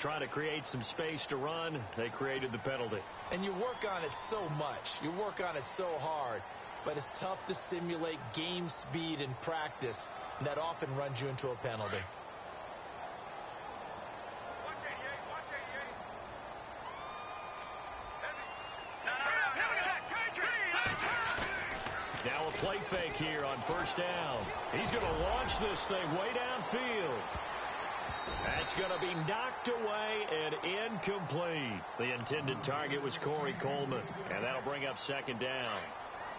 try to create some space to run. They created the penalty. And you work on it so much. You work on it so hard. But it's tough to simulate game speed in practice. And that often runs you into a penalty. Now a play fake here on first down. He's going to launch this thing way downfield. That's going to be knocked away and incomplete. The intended target was Corey Coleman, and that'll bring up second down.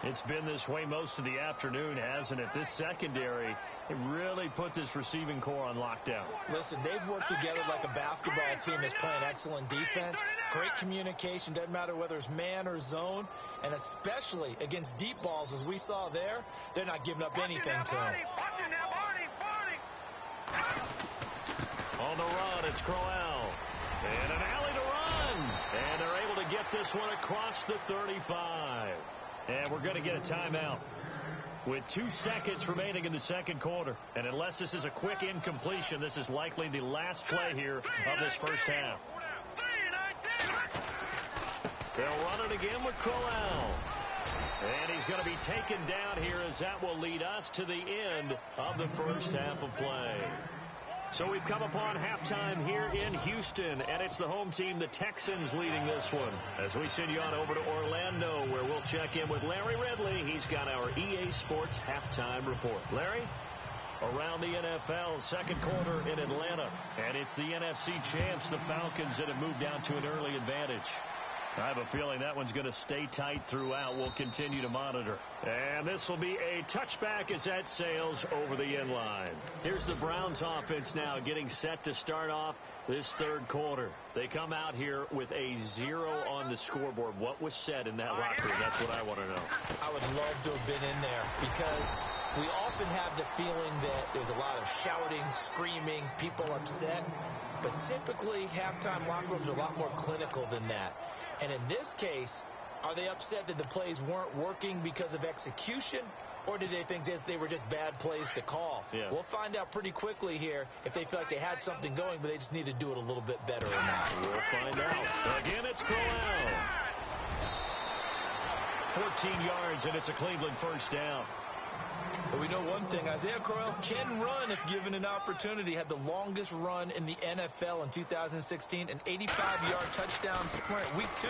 It's been this way most of the afternoon, hasn't it? This secondary, it really put this receiving core on lockdown. Listen, they've worked together like a basketball team that's playing excellent defense. Great communication, doesn't matter whether it's man or zone. And especially against deep balls, as we saw there, they're not giving up anything to them. On the run, it's Crowell. And an alley to run. And they're able to get this one across the 35. And we're going to get a timeout with 2 seconds remaining in the second quarter. And unless this is a quick incompletion, this is likely the last play here of this first half. They'll run it again with Crowell. And he's going to be taken down here as that will lead us to the end of the first half of play. So we've come upon halftime here in Houston, and it's the home team, the Texans, leading this one. As we send you on over to Orlando, where we'll check in with Larry Ridley. He's got our EA Sports halftime report. Larry? Around the NFL, second quarter in Atlanta, and it's the NFC champs, the Falcons, that have moved down to an early advantage. I have a feeling that one's going to stay tight throughout. We'll continue to monitor. And this will be a touchback as that sails over the end line. Here's the Browns offense now getting set to start off this third quarter. They come out here with a 0 on the scoreboard. What was said in that locker room? That's what I want to know. I would love to have been in there because we often have the feeling that there's a lot of shouting, screaming, people upset. But typically, halftime locker rooms are a lot more clinical than that. And in this case, are they upset that the plays weren't working because of execution, or did they think they were just bad plays to call? Yeah. We'll find out pretty quickly here if they feel like they had something going, but they just need to do it a little bit better or not. We'll find out. Again, it's Crowell. 14 yards, and it's a Cleveland first down. But we know one thing, Isaiah Crowell can run if given an opportunity. Had the longest run in the NFL in 2016, an 85-yard touchdown sprint, week 2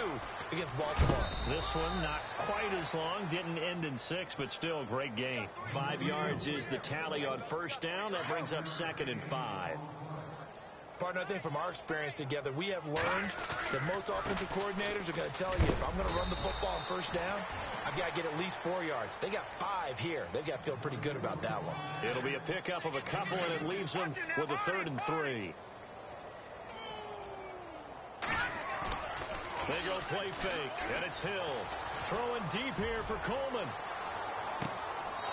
against Baltimore. This one not quite as long, didn't end in 6, but still a great gain. 5 yards is the tally on first down. That brings up second and 5. Partner, I think from our experience together, we have learned that most offensive coordinators are going to tell you, if I'm going to run the football on first down, I've got to get at least 4 yards. They got 5 here. They've got to feel pretty good about that one. It'll be a pickup of a couple, and it leaves them with a 3rd and 3. They go play fake, and it's Hill. Throwing deep here for Coleman.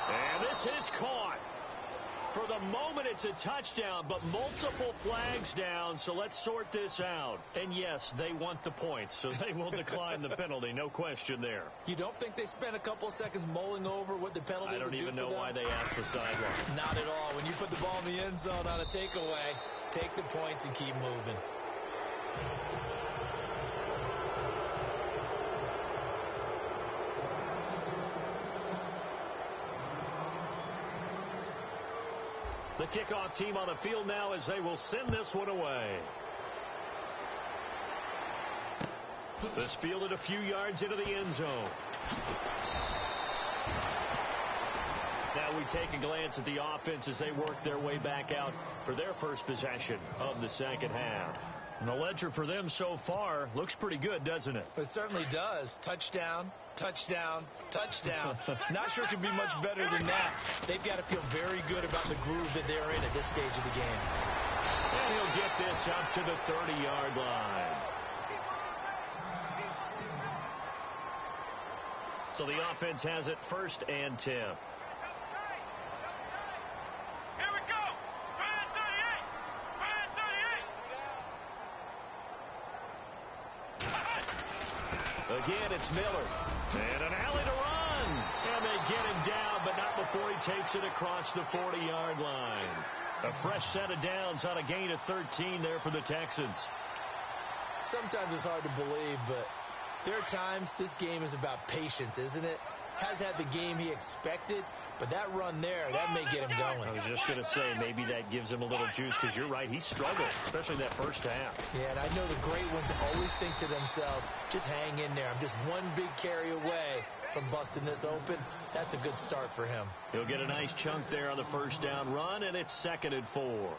And this is caught. For the moment, it's a touchdown, but multiple flags down, so let's sort this out. And, yes, they want the points, so they will decline the penalty, no question there. You don't think they spent a couple of seconds mulling over what the penalty would do for them? I don't even know why they asked the sideline. Not at all. When you put the ball in the end zone on a takeaway, take the points and keep moving. The kickoff team on the field now as they will send this one away. This fielded a few yards into the end zone. Now we take a glance at the offense as they work their way back out for their first possession of the second half. And the ledger for them so far looks pretty good, doesn't it? It certainly does. Touchdown, touchdown, touchdown. Not sure it can be much better than that. They've got to feel very good about the groove that they're in at this stage of the game. And he'll get this up to the 30-yard line. So the offense has it 1st and 10. Again, it's Miller. And an alley to run. And they get him down, but not before he takes it across the 40-yard line. A fresh set of downs on a gain of 13 there for the Texans. sometimes it's hard to believe, but there are times this game is about patience, isn't it? Has had the game he expected, but that run there, that may get him going. I was just going to say, maybe that gives him a little juice, because you're right, he struggled, especially that first half. Yeah, and I know the great ones always think to themselves, just hang in there. I'm just one big carry away from busting this open. That's a good start for him. He'll get a nice chunk there on the first down run, and it's 2nd and 4.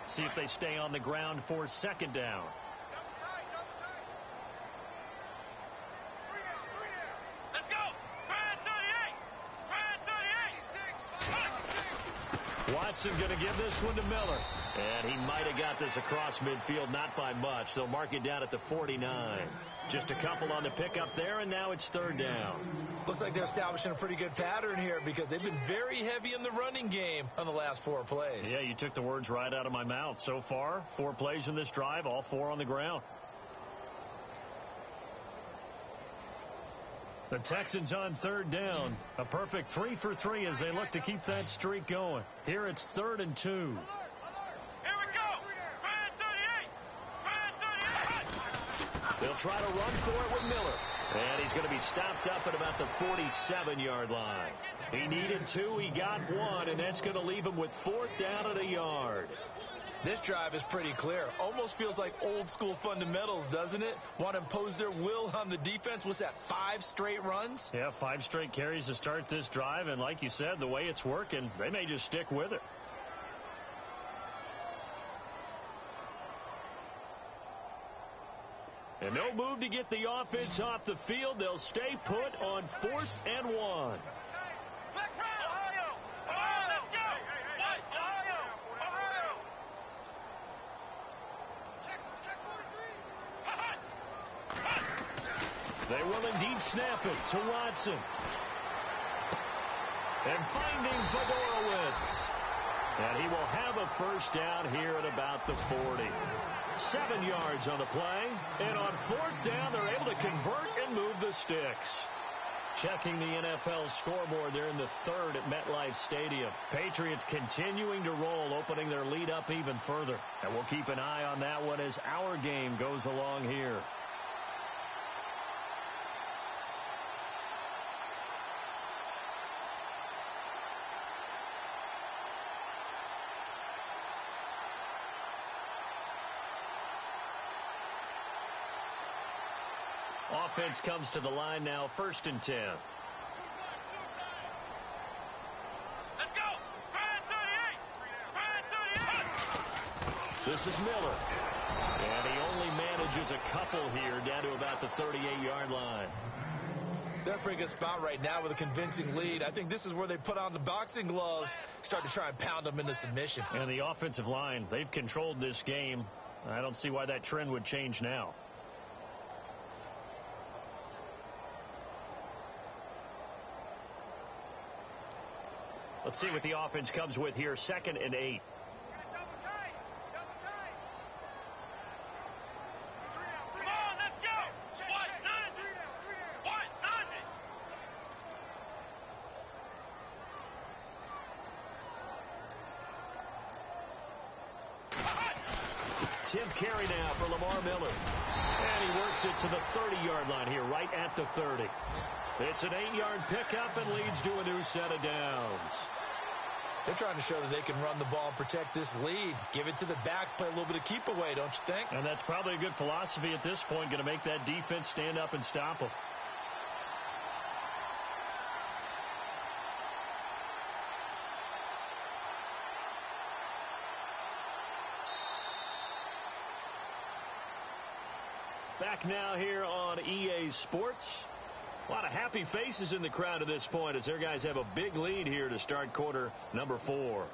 See if they stay on the ground for 2nd down. Let's go! Watson going to give this one to Miller. And he might have got this across midfield, not by much. They'll mark it down at the 49. Just a couple on the pickup there, and now it's 3rd down. Looks like they're establishing a pretty good pattern here because they've been very heavy in the running game on the last 4 plays. Yeah, you took the words right out of my mouth. So far, 4 plays in this drive, all 4 on the ground. The Texans on 3rd down. A perfect 3 for 3 as they look to keep that streak going. Here it's 3rd and 2. Here we go! They'll try to run for it with Miller. And he's going to be stopped up at about the 47-yard line. He needed 2, he got 1, and that's going to leave him with 4th down and a yard. This drive is pretty clear. Almost feels like old school fundamentals, doesn't it? Want to impose their will on the defense. What's that, 5 straight runs? Yeah, 5 straight carries to start this drive, and like you said, the way it's working, they may just stick with it. And no move to get the offense off the field. They'll stay put on 4th and 1. They will indeed snap it to Watson. And finding Fedorowicz. And he will have a first down here at about the 40. 7 yards on the play. And on 4th down, they're able to convert and move the sticks. Checking the NFL scoreboard, they're in the 3rd at MetLife Stadium. Patriots continuing to roll, opening their lead up even further. And we'll keep an eye on that one as our game goes along here. Offense comes to the line now, 1st and 10. Let's go! 38! This is Miller. And he only manages a couple here down to about the 38-yard line. They're in a pretty good spot right now with a convincing lead. I think this is where they put on the boxing gloves, start to try and pound them into submission. And the offensive line, they've controlled this game. I don't see why that trend would change now. Let's see what the offense comes with here. 2nd and 8. Come on, let's go! What? Tenth carry now for Lamar Miller. And he works it to the 30-yard line here, right at the 30. It's an 8-yard pickup and leads to a new set of downs. They're trying to show that they can run the ball and protect this lead. Give it to the backs, play a little bit of keep away, don't you think? And that's probably a good philosophy at this point, going to make that defense stand up and stop them. Back now here on EA Sports. A lot of happy faces in the crowd at this point as their guys have a big lead here to start quarter number 4.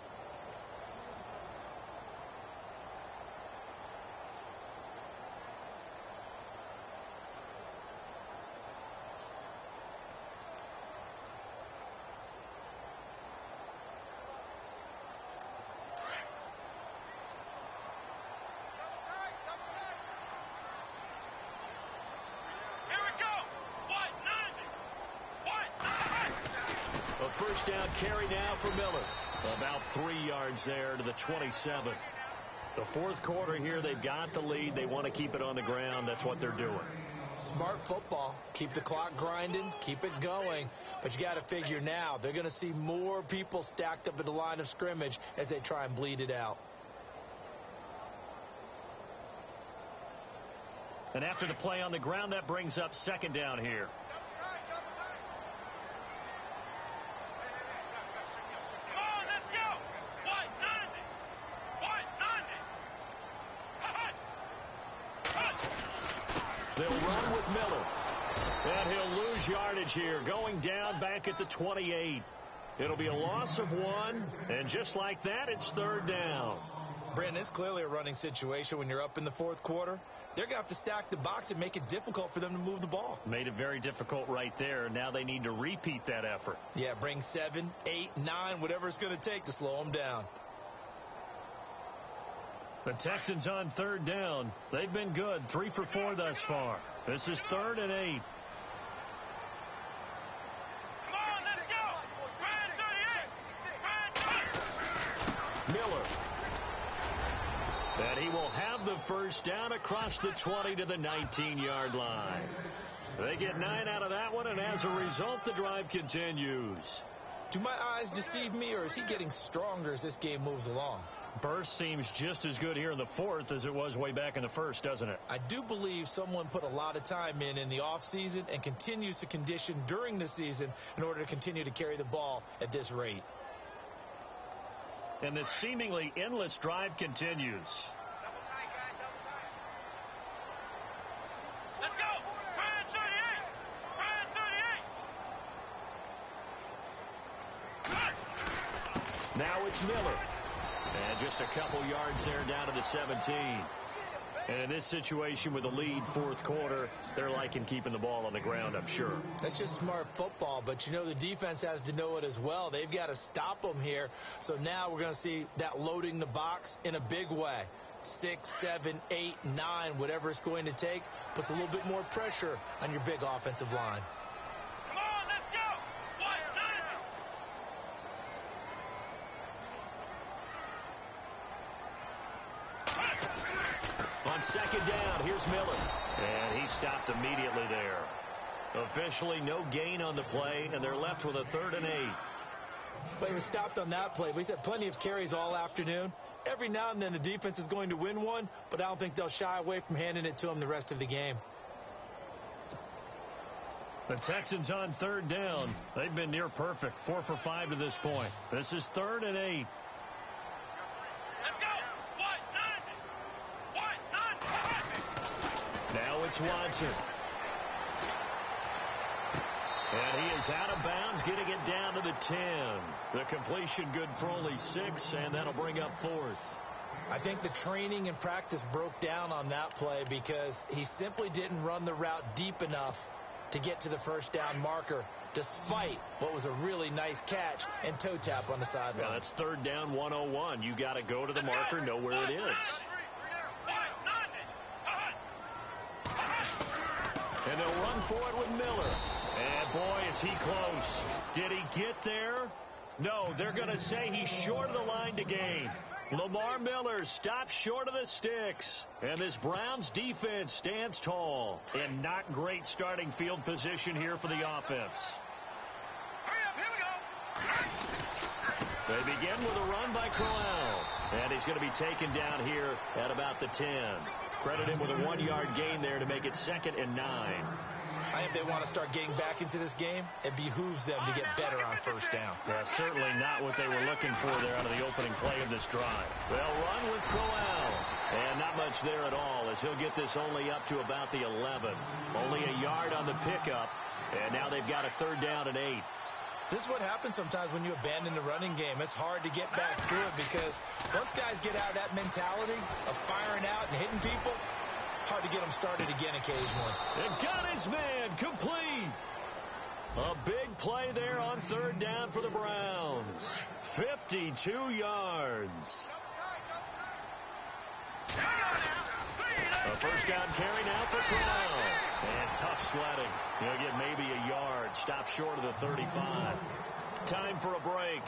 First down carry now for Miller. About 3 yards there to the 27. The fourth quarter here, they've got the lead. They want to keep it on the ground. That's what they're doing. Smart football. Keep the clock grinding. Keep it going. But you got to figure now, they're going to see more people stacked up at the line of scrimmage as they try and bleed it out. And after the play on the ground, that brings up second down here. They'll run with Miller. And he'll lose yardage here, going down back at the 28. It'll be a loss of 1, and just like that, it's third down. Brandon, it's clearly a running situation when you're up in the fourth quarter. They're going to have to stack the box and make it difficult for them to move the ball. Made it very difficult right there. Now they need to repeat that effort. Yeah, bring 7, 8, 9, whatever it's going to take to slow them down. The Texans on third down. They've been good, 3 for 4 thus far. This is 3rd and 8. Come on, let's go! Ryan 38! Miller. And he will have the first down across the 20 to the 19-yard line. They get 9 out of that one, and as a result, the drive continues. Do my eyes deceive me, or is he getting stronger as this game moves along? Burst seems just as good here in the fourth as it was way back in the first, doesn't it? I do believe someone put a lot of time in the offseason and continues to condition during the season in order to continue to carry the ball at this rate. And this seemingly endless drive continues. Double tight, guys, double tight. Let's go! Ryan 38! Ryan 38! Now it's Miller. And just a couple yards there down to the 17. And in this situation with a lead fourth quarter, they're liking keeping the ball on the ground, I'm sure. That's just smart football, but you know the defense has to know it as well. They've got to stop them here. So now we're going to see that loading the box in a big way. 6, 7, 8, 9, whatever it's going to take, puts a little bit more pressure on your big offensive line. Come on, let's go! On second down, here's Miller. And he stopped immediately there. Officially no gain on the play, and they're left with a 3rd and 8. But he was stopped on that play. But he's had plenty of carries all afternoon. Every now and then the defense is going to win one, but I don't think they'll shy away from handing it to him the rest of the game. The Texans on third down. They've been near perfect, 4 for 5 to this point. This is 3rd and 8. Let's go! Now it's Watson. And he is out of bounds, getting it down to the 10. The completion good for only 6, and that'll bring up 4th. I think the training and practice broke down on that play because he simply didn't run the route deep enough to get to the first down marker, despite what was a really nice catch and toe tap on the sideline. Yeah, that's 3rd down 101. You got to go to the marker, know where it is. And they'll run for it with Miller. And, boy, is he close. Did he get there? No, they're going to say he's short of the line to gain. Lamar Miller stops short of the sticks. And this Browns defense stands tall. And not great starting field position here for the offense. Hurry up, here we go. They begin with a run by Crowell. And he's going to be taken down here at about the 10. Credit him with a 1-yard gain there to make it 2nd and 9. I think if they want to start getting back into this game, it behooves them to get better on first down. Yeah, certainly not what they were looking for there out of the opening play of this drive. They'll run with Crowell. And not much there at all, as he'll get this only up to about the 11. Only a yard on the pickup, and now they've got a 3rd down and 8. This is what happens sometimes when you abandon the running game. It's hard to get back to it because once guys get out of that mentality of firing out and hitting people, hard to get them started again occasionally. And got his man complete. A big play there on 3rd down for the Browns. 52 yards. A first down carry now for Crowell. And tough sledding. He'll get maybe a yard. Stop short of the 35. Time for a break.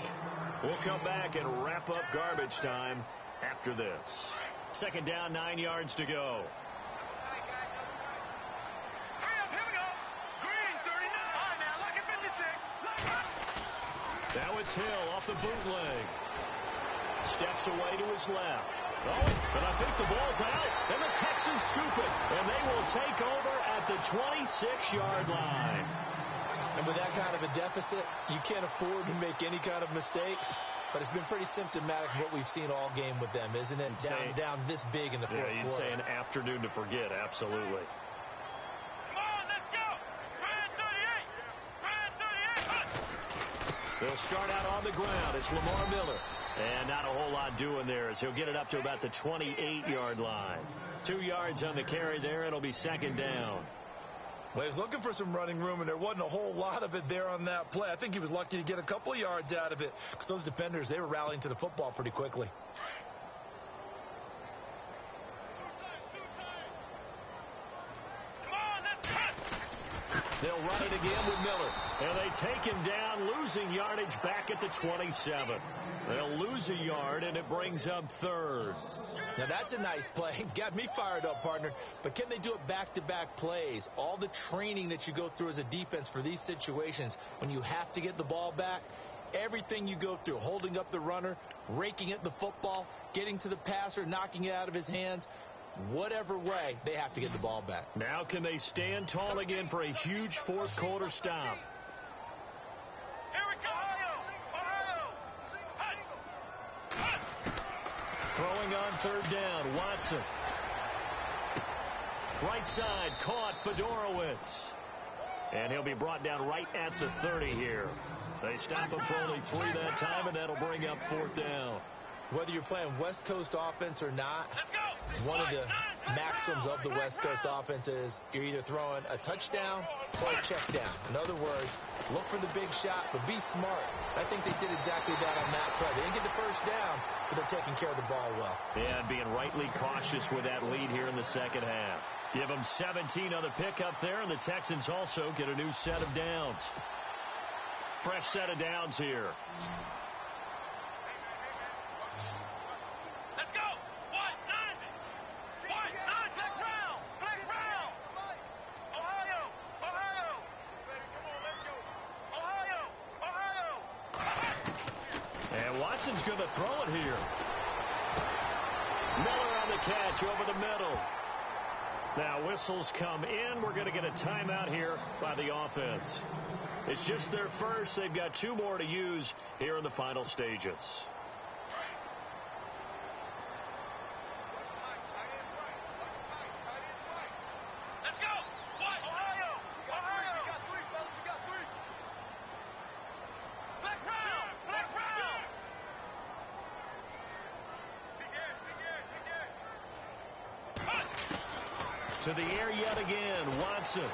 We'll come back and wrap up garbage time after this. 2nd down, 9 yards to go. Now it's Hill off the bootleg. Steps away to his left. But I think the ball's out, and the Texans scoop it, and they will take over at the 26-yard line. And with that kind of a deficit, you can't afford to make any kind of mistakes. But it's been pretty symptomatic of what we've seen all game with them, isn't it? Down this big in the fourth quarter. Yeah, you'd say an afternoon to forget, absolutely. They'll start out on the ground. It's Lamar Miller. And not a whole lot doing there as he'll get it up to about the 28-yard line. 2 yards on the carry there. It'll be 2nd down. Well, he was looking for some running room, and there wasn't a whole lot of it there on that play. I think he was lucky to get a couple of yards out of it because those defenders, they were rallying to the football pretty quickly. They'll run it again with Miller. And they take him down, losing yardage back at the 27. They'll lose a yard, and it brings up 3rd. Now, that's a nice play. Got me fired up, partner. But can they do it back-to-back plays? All the training that you go through as a defense for these situations, when you have to get the ball back, everything you go through, holding up the runner, raking at the football, getting to the passer, knocking it out of his hands, whatever way, they have to get the ball back. Now can they stand tall again for a huge fourth quarter stop? Here we go. Throwing on 3rd down, Watson. Right side, caught Fedorowicz. And he'll be brought down right at the 30 here. They stop him for only 3 that time, and that'll bring up 4th down. Whether you're playing West Coast offense or not, one of the maxims of the West Coast offense is you're either throwing a touchdown or a check down. In other words, look for the big shot, but be smart. I think they did exactly that on that play. They didn't get the first down, but they're taking care of the ball well. Yeah, and being rightly cautious with that lead here in the 2nd half. Give them 17 on the pickup there, and the Texans also get a new set of downs. Fresh set of downs here. Let's go. What? 9. What? 9. Flex round. Flex round. Ohio. Come on, let's go. Ohio. And Watson's going to throw it here. Miller on the catch over the middle. Now whistles come in. We're going to get a timeout here by the offense. It's just their first. They've got 2 more to use here in the final stages. Let's go. What? Ohio. We got 3, fellas. We got 3. Flex round. Flex round. To the air yet again, Watson.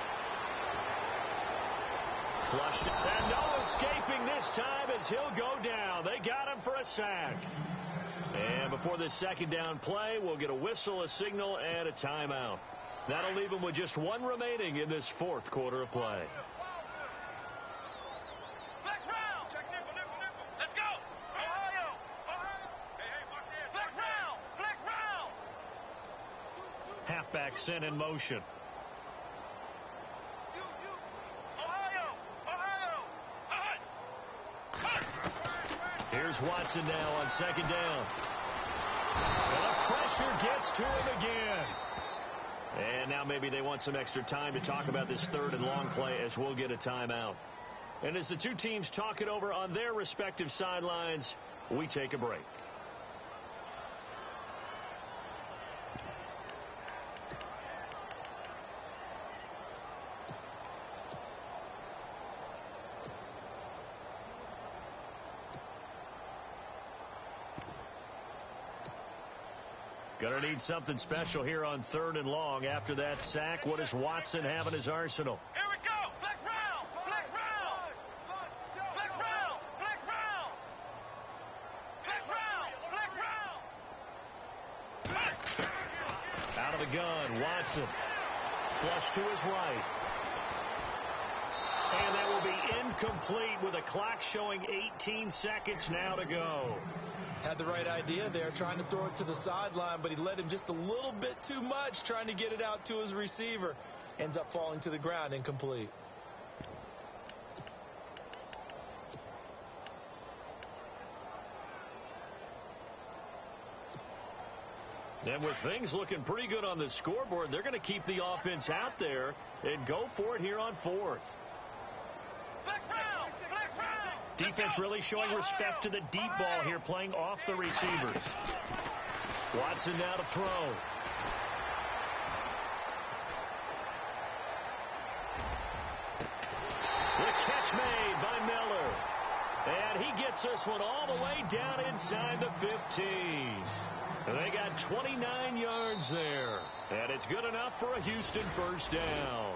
Flushed. And no escaping this time as he'll go down. They got him for a sack. And before this 2nd down play, we'll get a whistle, a signal, and a timeout. That'll leave him with just 1 remaining in this 4th quarter of play. Flex round. Check nickel. Let's go. Ohio. Hey, watch this. Flex round. Flex round. Halfback sent in motion. Here's Watson now on 2nd down. And the pressure gets to him again. And now maybe they want some extra time to talk about this 3rd and long play as we'll get a timeout. And as the 2 teams talk it over on their respective sidelines, we take a break. Going to need something special here on 3rd and long. After that sack, what does Watson have in his arsenal? Here we go. Flex round. Flex round. Flex round. Flex round. Flex round. Flex round. Out of the gun, Watson. Flush to his right. And that will be incomplete with a clock showing 18 seconds now to go. Had the right idea there, trying to throw it to the sideline, but he led him just a little bit too much, trying to get it out to his receiver. Ends up falling to the ground, incomplete. And with things looking pretty good on the scoreboard, they're going to keep the offense out there and go for it here on 4th. Defense really showing respect to the deep ball here, playing off the receivers. Watson now to throw. The catch made by Miller. And he gets this one all the way down inside the 15. They got 29 yards there. And it's good enough for a Houston first down.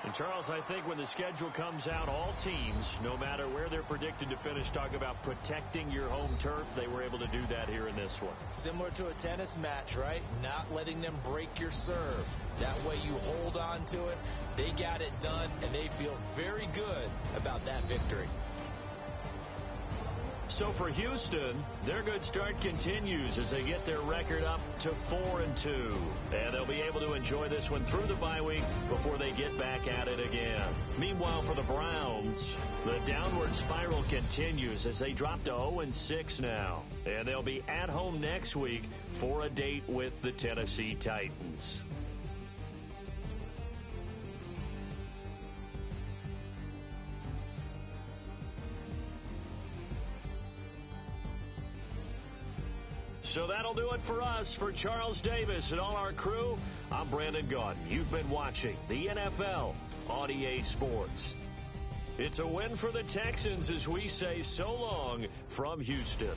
And, Charles, I think when the schedule comes out, all teams, no matter where they're predicted to finish, talk about protecting your home turf. They were able to do that here in this one. Similar to a tennis match, right? Not letting them break your serve. That way you hold on to it. They got it done, and they feel very good about that victory. So for Houston, their good start continues as they get their record up to 4-2. And they'll be able to enjoy this one through the bye week before they get back at it again. Meanwhile, for the Browns, the downward spiral continues as they drop to 0-6 now. And they'll be at home next week for a date with the Tennessee Titans. So that'll do it for us. For Charles Davis and all our crew, I'm Brandon Gaudin. You've been watching the NFL on EA Sports. It's a win for the Texans as we say so long from Houston.